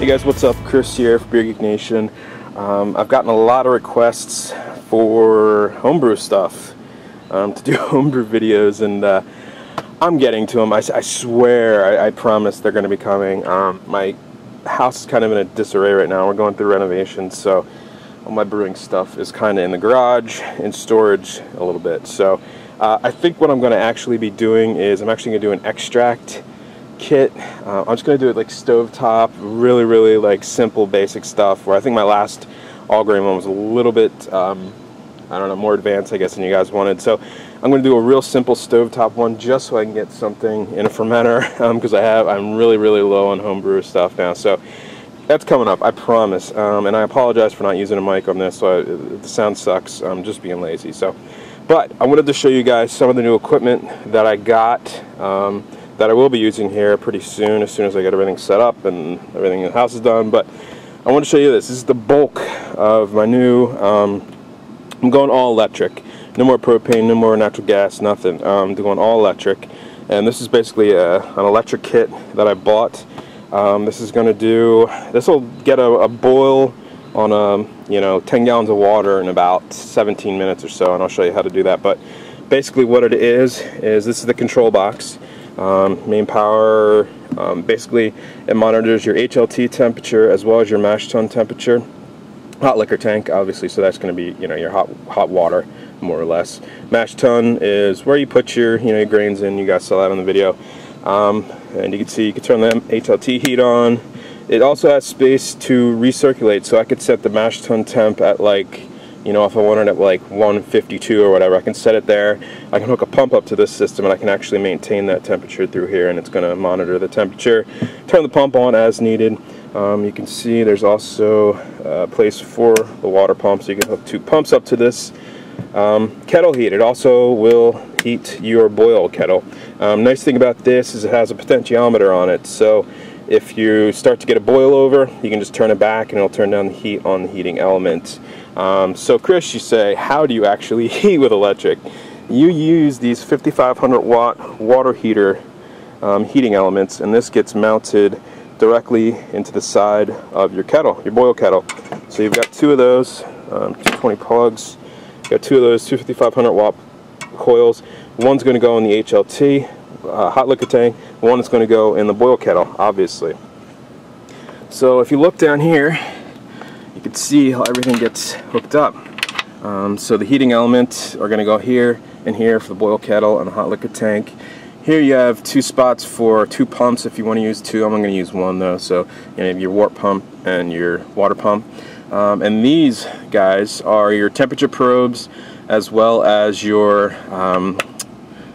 Hey guys, what's up? Chris here for Beer Geek Nation. I've gotten a lot of requests for homebrew stuff, to do homebrew videos, and I'm getting to them. I swear, I promise they're going to be coming. My house is kind of in a disarray right now. We're going through renovations, so all my brewing stuff is kind of in the garage, in storage a little bit. So I think what I'm going to actually be doing is I'm actually going to do an extract kit. I'm just going to do it like stovetop, really like simple basic stuff, where I think my last all grain one was a little bit I don't know, more advanced I guess than you guys wanted. So I'm going to do a real simple stovetop one just so I can get something in a fermenter, because I'm really low on homebrew stuff now. So that's coming up, I promise. And I apologize for not using a mic on this, so the sound sucks. I'm just being lazy. But I wanted to show you guys some of the new equipment that I got, that I will be using here pretty soon, as soon as I get everything set up and everything in the house is done. But I want to show you this. This is the bulk of my new, I'm going all electric. No more propane, no more natural gas, nothing. I'm going all electric. And this is basically an electric kit that I bought. This will get a boil on 10 gallons of water in about 17 minutes or so, and I'll show you how to do that. But basically what it is this is the control box. Main power, basically it monitors your HLT temperature as well as your mash tun temperature. Hot liquor tank, obviously, so that's going to be your hot water, more or less. Mash tun is where you put your your grains in. You guys saw that on the video. And you can see you can turn the HLT heat on. It also has space to recirculate, so I could set the mash tun temp at like, if I wanted it at like 152 or whatever, I can set it there. I can hook a pump up to this system and I can actually maintain that temperature through here, and it's going to monitor the temperature, turn the pump on as needed. You can see there's also a place for the water pump, so you can hook two pumps up to this. Kettle heat, it also will heat your boil kettle. Nice thing about this is it has a potentiometer on it, so if you start to get a boil over, you can just turn it back and it'll turn down the heat on the heating element. So Chris, you say, how do you actually heat with electric? You use these 5500 watt water heater heating elements, and this gets mounted directly into the side of your kettle, your boil kettle. So you've got two of those, 220 plugs. You got two of those 5500 watt coils. One's going to go in the HLT, hot liquor tank. One is going to go in the boil kettle, obviously. So if you look down here, you can see how everything gets hooked up. So the heating elements are going to go here and here for the boil kettle and the hot liquor tank. Here you have two spots for two pumps if you want to use two. I'm going to use one though. So you have your wort pump and your water pump. And these guys are your temperature probes, as well as your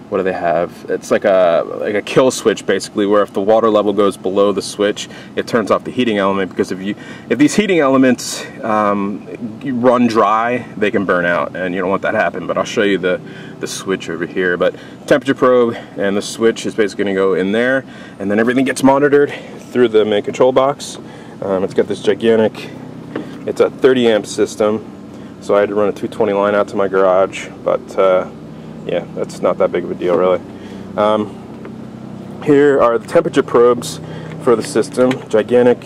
what do they have? It's like a kill switch, basically, where if the water level goes below the switch, it turns off the heating element, because if these heating elements run dry, they can burn out, and you don't want that to happen. But I'll show you the switch over here. But temperature probe and the switch is basically going to go in there, and then everything gets monitored through the main control box. It's got this gigantic, it's a 30 amp system, so I had to run a 220 line out to my garage, but yeah, that's not that big of a deal, really. Here are the temperature probes for the system. Gigantic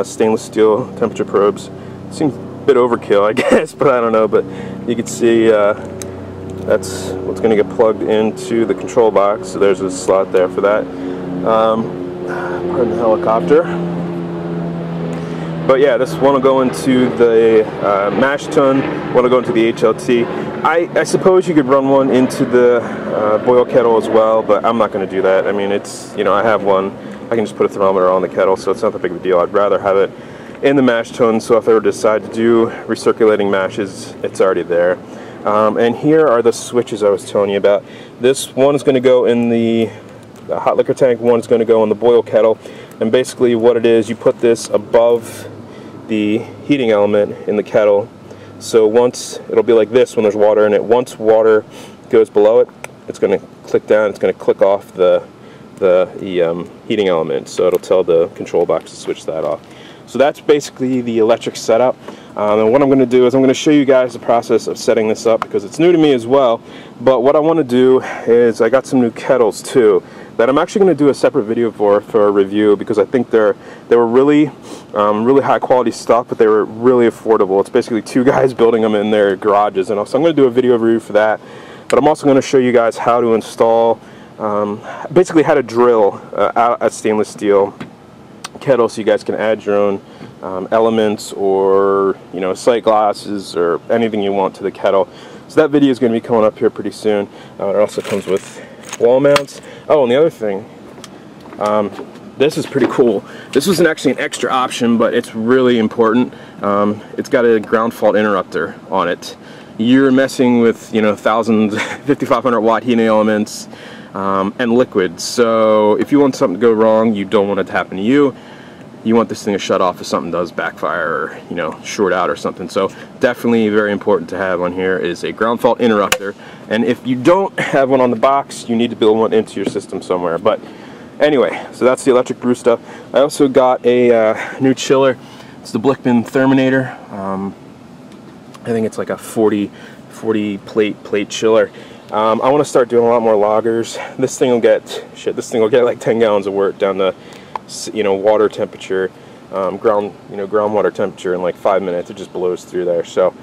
stainless steel temperature probes. Seems a bit overkill, I guess, but I don't know. But you can see that's what's going to get plugged into the control box. So there's a slot there for that. Pardon the helicopter. But yeah, this one will go into the mash tun, one will go into the HLT. I suppose you could run one into the boil kettle as well, but I'm not going to do that. I mean, it's, I have one. I can just put a thermometer on the kettle, so it's not that big of a deal. I'd rather have it in the mash tun, so if I ever decide to do recirculating mashes, it's already there. And here are the switches I was telling you about. This one is going to go in the hot liquor tank, one is going to go in the boil kettle. And basically what it is, you put this above the heating element in the kettle. So once, it'll be like this when there's water in it. Once water goes below it, it's going to click down, it's going to click off the heating element. So it'll tell the control box to switch that off. So that's basically the electric setup. And what I'm going to do is I'm going to show you guys the process of setting this up, because it's new to me as well. But what I want to do is, I got some new kettles too. that I'm actually going to do a separate video for a review, because I think they were really really high quality stuff, but they were really affordable. It's basically two guys building them in their garages, and so I'm going to do a video review for that. But I'm also going to show you guys how to install, basically how to drill out a stainless steel kettle, so you guys can add your own elements, or sight glasses, or anything you want to the kettle. So that video is going to be coming up here pretty soon. It also comes with wall mounts. Oh, and the other thing, this is pretty cool. This was actually an extra option, but it's really important. It's got a ground fault interrupter on it. You're messing with thousands, 5,500 watt heating elements and liquids. So if you want something to go wrong, you don't want it to happen to you. You want this thing to shut off if something does backfire, or short out or something. So definitely very important to have on here is a ground fault interrupter. And if you don't have one on the box, you need to build one into your system somewhere. But anyway, so that's the electric brew stuff. I also got a new chiller. It's the Blickman Fermenter. I think it's like a 40 plate chiller. I want to start doing a lot more lagers. This thing will get like 10 gallons of wort down to water temperature, groundwater temperature in like 5 minutes. It just blows through there. So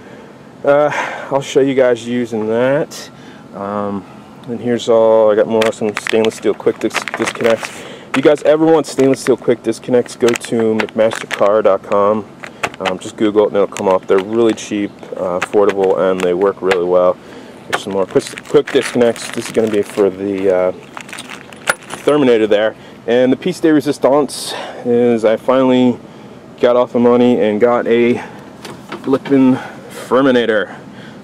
I'll show you guys using that. And here's all I got. Some stainless steel quick disconnects. If you guys ever want stainless steel quick disconnects, go to mcmastercar.com. Just Google it and it'll come up. They're really cheap, affordable, and they work really well. There's some more quick disconnects. This is going to be for the Terminator there. And the piece de resistance is I finally got off the money and got a Blickman Fermenter,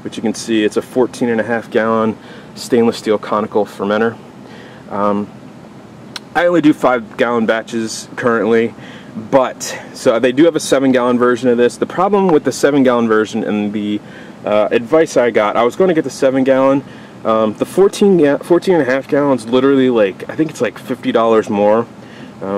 which you can see it's a 14.5 gallon stainless steel conical fermenter. I only do 5 gallon batches currently, but so they do have a 7 gallon version of this. The problem with the 7 gallon version and the advice I got, I was going to get the 7 gallon. The 14.5 gallons, literally, like, I think it's like $50 more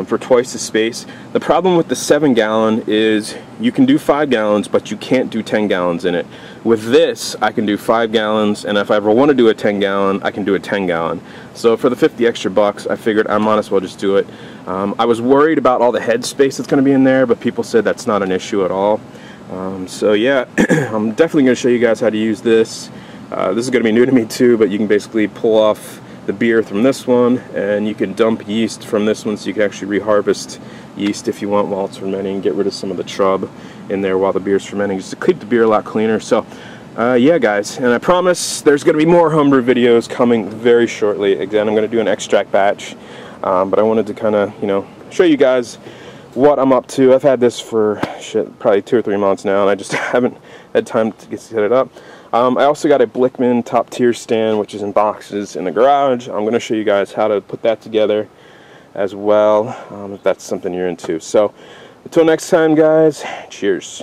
for twice the space. The problem with the 7 gallon is you can do 5 gallons, but you can't do 10 gallons in it. With this, I can do 5 gallons, and if I ever want to do a 10 gallon, I can do a 10 gallon. So for the 50 extra bucks, I figured I might as well just do it. I was worried about all the head space that's going to be in there, but people said that's not an issue at all. So yeah, I'm definitely going to show you guys how to use this. This is going to be new to me too, but you can basically pull off the beer from this one, and you can dump yeast from this one, so you can actually reharvest yeast if you want while it's fermenting, get rid of some of the trub in there while the beer's fermenting, just to keep the beer a lot cleaner. So yeah, guys, and I promise there's going to be more homebrew videos coming very shortly. Again, I'm going to do an extract batch, but I wanted to kind of show you guys what I'm up to. I've had this for probably 2 or 3 months now, and I just haven't had time to set it up. I also got a Blickman top tier stand, which is in boxes in the garage. I'm going to show you guys how to put that together as well, if that's something you're into. So until next time, guys, cheers.